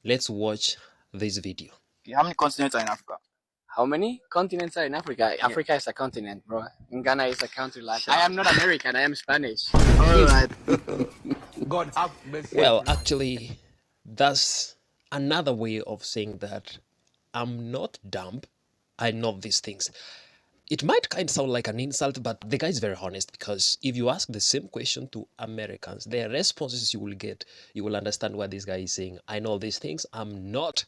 Let's watch this video. Okay, how many continents are in Africa? How many continents are in Africa? Yeah. Africa is a continent, bro. In Ghana is a country. Like I am not American. I am Spanish. All right. God have mercy. Well, actually, that's another way of saying that I'm not dumb. I know these things. It might kind of sound like an insult, but the guy is very honest, because if you ask the same question to Americans, their responses you will get, you will understand what this guy is saying. I know these things. I'm not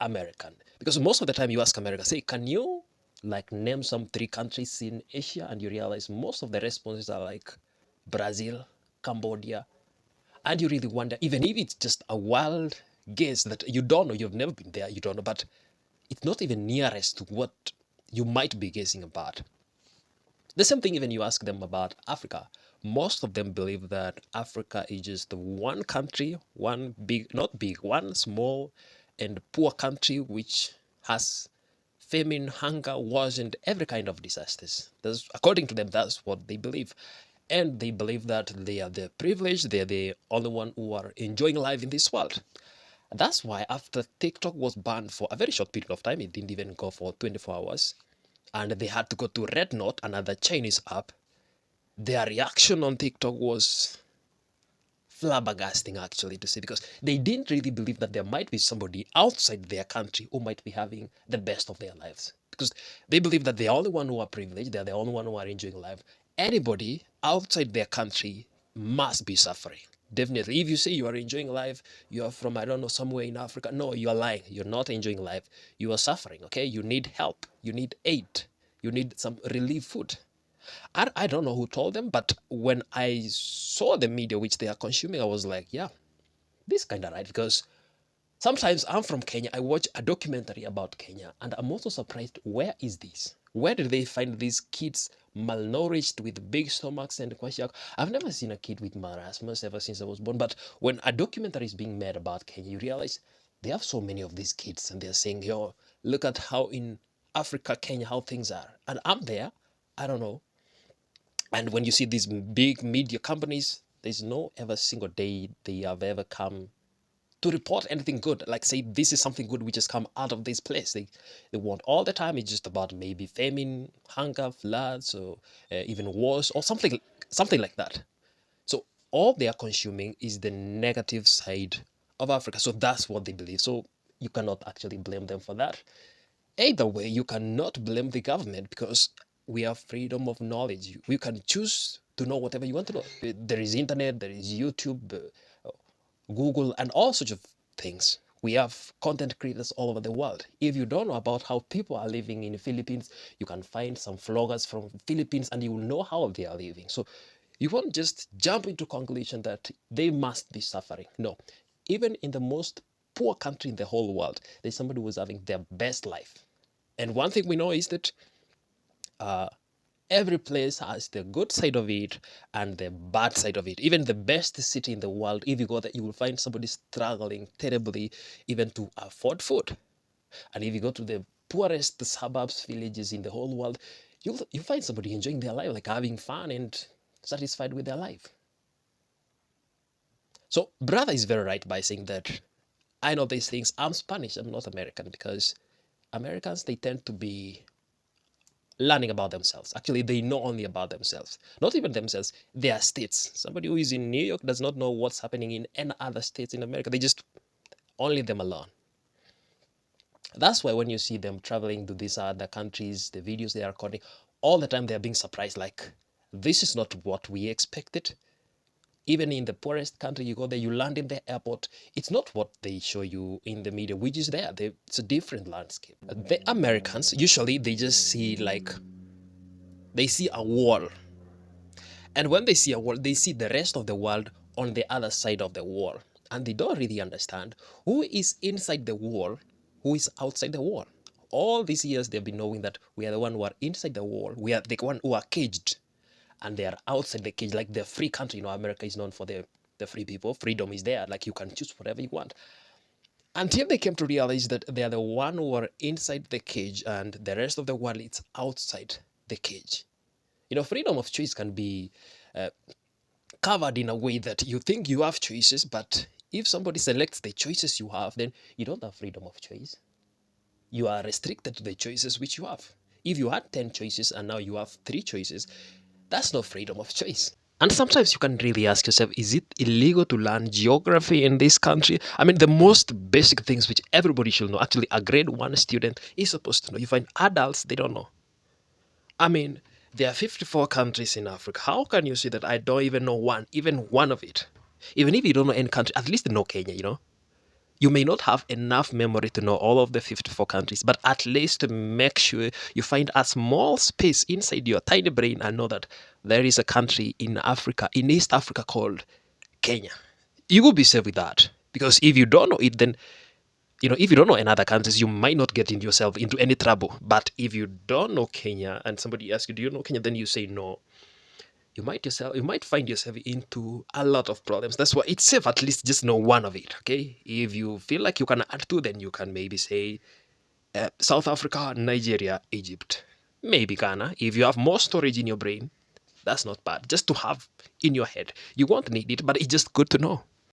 American. Because most of the time you ask America, say, can you like name some 3 countries in Asia? And you realize most of the responses are like Brazil, Cambodia. And you really wonder, even if it's just a wild guess that you don't know, you've never been there, you don't know, but it's not even nearest to what you might be guessing about. The same thing even you ask them about Africa. Most of them believe that Africa is just one country, one big, not big, one small and poor country which has famine, hunger, wars, and every kind of disasters. That's, according to them, that's what they believe. And they believe that they are the privileged, they are the only one who are enjoying life in this world. That's why after TikTok was banned for a very short period of time, it didn't even go for 24 hours, and they had to go to Red Note, another Chinese app, their reaction on TikTok was flabbergasting, actually, to say, because they didn't really believe that there might be somebody outside their country who might be having the best of their lives. Because they believe that they're the only one who are privileged, they're the only one who are enjoying life. Anybody outside their country must be suffering. Definitely. If you say you are enjoying life, you are from, I don't know, somewhere in Africa. No, you are lying. You're not enjoying life. You are suffering, okay? You need help. You need aid. You need some relief food. I don't know who told them, but when I saw the media which they are consuming, I was like, yeah, this kind of right. Because sometimes I'm from Kenya, I watch a documentary about Kenya, and I'm also surprised, where is this? Where did they find these kids malnourished with big stomachs and kwashiorkor? I've never seen a kid with marasmus ever since I was born, but when a documentary is being made about Kenya, you realize they have so many of these kids, and they're saying, yo, look at how in Africa, Kenya, how things are. And I'm there, I don't know. And when you see these big media companies, there's no ever single day they have ever come to report anything good, like say this is something good which has come out of this place. They want all the time, it's just about maybe famine, hunger, floods, or even wars, or something like that. So all they are consuming is the negative side of Africa. So that's what they believe. So you cannot actually blame them for that. Either way, you cannot blame the government, because we have freedom of knowledge. We can choose to know whatever you want to know. There is internet, there is YouTube, Google, and all sorts of things. We have content creators all over the world. If you don't know about how people are living in the Philippines, you can find some vloggers from the Philippines and you will know how they are living. So you won't just jump into conclusion that they must be suffering. No, even in the most poor country in the whole world, there's somebody who's having their best life. And one thing we know is that every place has the good side of it and the bad side of it. Even the best city in the world, if you go there, you will find somebody struggling terribly even to afford food. And if you go to the poorest suburbs, villages in the whole world, you'll find somebody enjoying their life, like having fun and satisfied with their life. So brother is very right by saying that I know these things. I'm Spanish, I'm not American, because Americans, they tend to be learning about themselves. Actually, they know only about themselves. Not even themselves, their states. Somebody who is in New York does not know what's happening in any other states in America. They just only them alone. That's why when you see them traveling to these other countries, the videos they are recording, all the time they are being surprised, like, this is not what we expected. Even in the poorest country, you go there, you land in the airport, it's not what they show you in the media, which is there. It's a different landscape. The Americans, usually they just see like, they see a wall. And when they see a wall, they see the rest of the world on the other side of the wall. And they don't really understand who is inside the wall, who is outside the wall. All these years, they've been knowing that we are the one who are inside the wall. We are the one who are caged. And they are outside the cage, like the free country. You know, America is known for the free people. Freedom is there. Like, you can choose whatever you want. Until they came to realize that they are the one who are inside the cage and the rest of the world is outside the cage. You know, freedom of choice can be covered in a way that you think you have choices, but If somebody selects the choices you have, then you don't have freedom of choice. You are restricted to the choices which you have. If you had 10 choices and now you have 3 choices, that's no freedom of choice. And sometimes you can really ask yourself, is it illegal to learn geography in this country? I mean, the most basic things which everybody should know, actually a grade 1 student is supposed to know. You find adults, they don't know. I mean, there are 54 countries in Africa. How can you say that I don't even know even one of it? Even if you don't know any country, at least know Kenya, you know? You may not have enough memory to know all of the 54 countries, but at least make sure you find a small space inside your tiny brain and know that there is a country in Africa, in East Africa called Kenya. You will be safe with that. Because if you don't know it, then, if you don't know another countries, you might not get yourself into any trouble. But if you don't know Kenya and somebody asks you, do you know Kenya? Then you say no. You might find yourself into a lot of problems. That's why it's safe at least just know one of it, okay? If you feel like you can add two, then you can maybe say South Africa, Nigeria, Egypt, maybe Ghana. If you have more storage in your brain, that's not bad. Just to have in your head. You won't need it, but it's just good to know.